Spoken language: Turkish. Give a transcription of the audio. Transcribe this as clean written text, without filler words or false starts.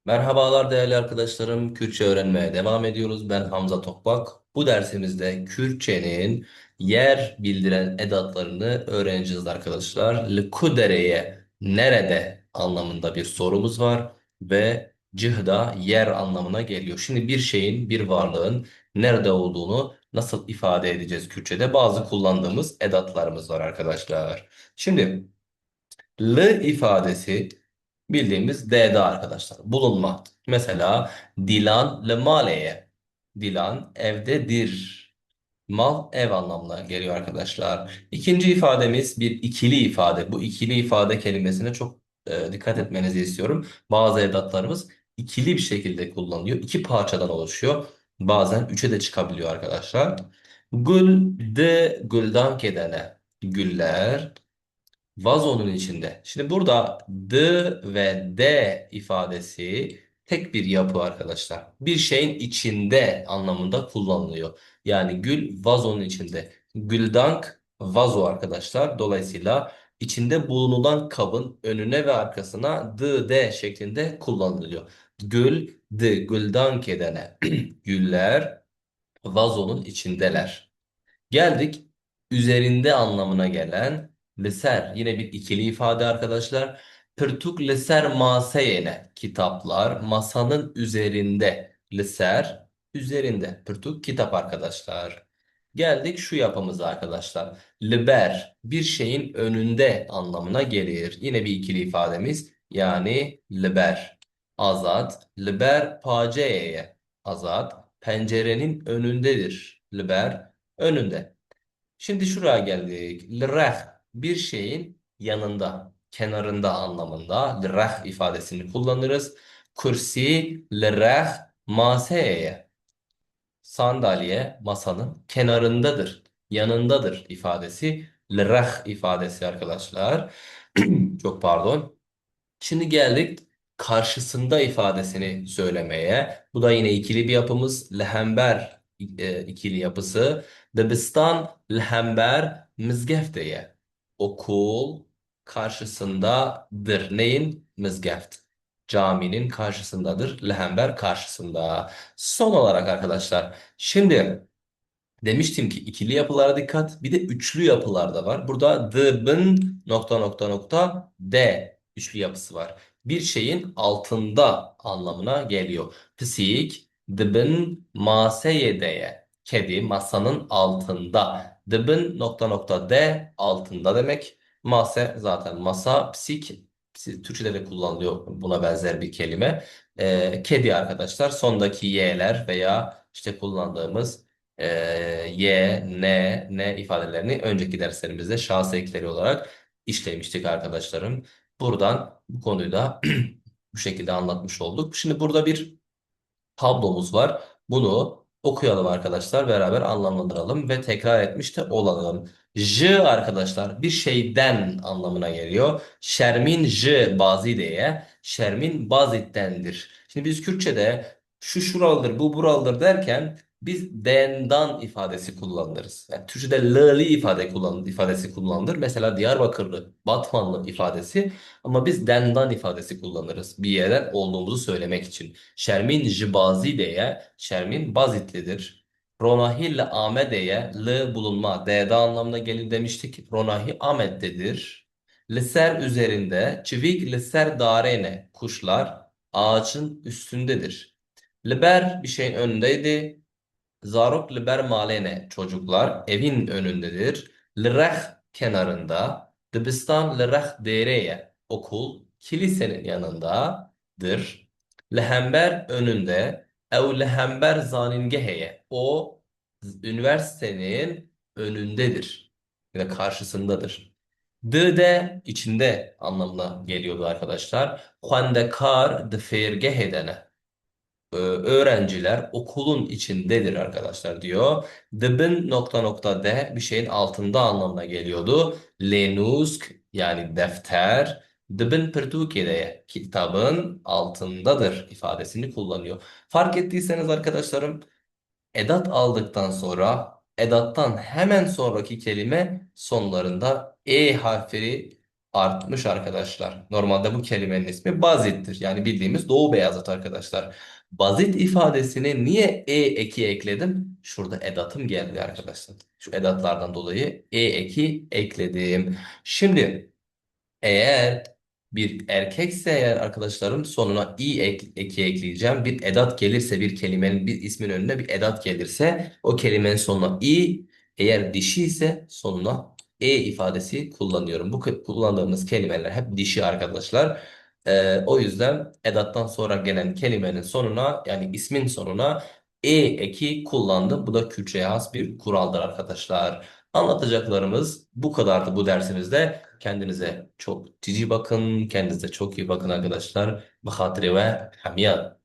Merhabalar değerli arkadaşlarım. Kürtçe öğrenmeye devam ediyoruz. Ben Hamza Tokbak. Bu dersimizde Kürtçenin yer bildiren edatlarını öğreneceğiz arkadaşlar. Lkudere'ye nerede anlamında bir sorumuz var ve cihda yer anlamına geliyor. Şimdi bir şeyin, bir varlığın nerede olduğunu nasıl ifade edeceğiz Kürtçe'de? Bazı kullandığımız edatlarımız var arkadaşlar. Şimdi L ifadesi bildiğimiz D'de arkadaşlar. Bulunma. Mesela Dilan le maleye. Dilan evdedir. Mal ev anlamına geliyor arkadaşlar. İkinci ifademiz bir ikili ifade. Bu ikili ifade kelimesine çok dikkat etmenizi istiyorum. Bazı edatlarımız ikili bir şekilde kullanılıyor. İki parçadan oluşuyor. Bazen üçe de çıkabiliyor arkadaşlar. Gül de güldan kedene. Güller vazonun içinde. Şimdi burada d ve d ifadesi tek bir yapı arkadaşlar. Bir şeyin içinde anlamında kullanılıyor. Yani gül vazonun içinde. Güldank vazo arkadaşlar. Dolayısıyla içinde bulunulan kabın önüne ve arkasına d, d şeklinde kullanılıyor. Gül, d, güldank edene. Güller vazonun içindeler. Geldik üzerinde anlamına gelen leser. Yine bir ikili ifade arkadaşlar. Pırtuk leser maseyene. Kitaplar masanın üzerinde. Leser üzerinde. Pırtuk kitap arkadaşlar. Geldik şu yapımıza arkadaşlar. Liber bir şeyin önünde anlamına gelir. Yine bir ikili ifademiz. Yani liber. Azat. Liber paceyeye. Azat pencerenin önündedir. Liber önünde. Şimdi şuraya geldik. Lirah bir şeyin yanında, kenarında anlamında lirah ifadesini kullanırız. Kursi lirah maseye. Sandalye masanın kenarındadır, yanındadır ifadesi. Lirah ifadesi arkadaşlar. Çok pardon. Şimdi geldik karşısında ifadesini söylemeye. Bu da yine ikili bir yapımız. Lehember ikili yapısı. Dibistan lehember mizgefteye. Okul karşısındadır. Neyin? Mizgeft. Caminin karşısındadır. Lehember karşısında. Son olarak arkadaşlar. Şimdi demiştim ki ikili yapılara dikkat. Bir de üçlü yapılar da var. Burada dıbın nokta nokta nokta D üçlü yapısı var. Bir şeyin altında anlamına geliyor. Psik dıbın maseyedeye. Kedi masanın altında. Dıbın nokta nokta D altında demek. Mase zaten masa. Türkçe'de de kullanılıyor buna benzer bir kelime. Kedi arkadaşlar. Sondaki y'ler veya işte kullandığımız e, n ifadelerini önceki derslerimizde şahıs ekleri olarak işlemiştik arkadaşlarım. Buradan bu konuyu da bu şekilde anlatmış olduk. Şimdi burada bir tablomuz var. Bunu okuyalım arkadaşlar. Beraber anlamlandıralım ve tekrar etmiş de olalım. J arkadaşlar bir şeyden anlamına geliyor. Şermin J bazideye. Şermin bazittendir. Şimdi biz Kürtçe'de şu şuralıdır, bu buralıdır derken biz dendan ifadesi kullanırız. Yani Türkçe'de l'li ifadesi kullanılır. Mesela Diyarbakırlı, Batmanlı ifadesi ama biz dendan ifadesi kullanırız. Bir yerden olduğumuzu söylemek için. Şermin Jibazide'ye, Şermin Bazitlidir. Ronahil Ahmede'ye, L bulunma, D'de anlamına gelir demiştik. Ronahi Ahmet'tedir. Liser üzerinde, Çivik liser darene, kuşlar ağacın üstündedir. Liber bir şeyin önündeydi. Zarok liber malene, çocuklar evin önündedir. Lireh kenarında. Dibistan lireh dereye, okul kilisenin yanındadır. Lehember önünde. Ev lehember zaningeheye, o üniversitenin önündedir. Ya da karşısındadır. De içinde anlamına geliyordu arkadaşlar. Huandekar de fergehedene, öğrenciler okulun içindedir arkadaşlar diyor. Dibin nokta nokta de bir şeyin altında anlamına geliyordu. Lenusk yani defter. Dibin Pirtukiye'de kitabın altındadır ifadesini kullanıyor. Fark ettiyseniz arkadaşlarım edat aldıktan sonra edattan hemen sonraki kelime sonlarında e harfi artmış arkadaşlar. Normalde bu kelimenin ismi bazittir. Yani bildiğimiz Doğu Beyazıt arkadaşlar. Bazit ifadesine niye eki ekledim? Şurada edatım geldi arkadaşlar. Şu edatlardan dolayı eki ekledim. Şimdi eğer bir erkekse eğer arkadaşlarım sonuna eki ekleyeceğim. Bir edat gelirse bir kelimenin bir ismin önüne bir edat gelirse o kelimenin sonuna eğer dişi ise sonuna ifadesi kullanıyorum. Kullandığımız kelimeler hep dişi arkadaşlar. O yüzden edattan sonra gelen kelimenin sonuna yani ismin sonuna eki kullandım. Bu da Kürtçe'ye has bir kuraldır arkadaşlar. Anlatacaklarımız bu kadardı bu dersimizde. Kendinize çok cici bakın. Kendinize çok iyi bakın arkadaşlar. Bahatri ve hamiyat.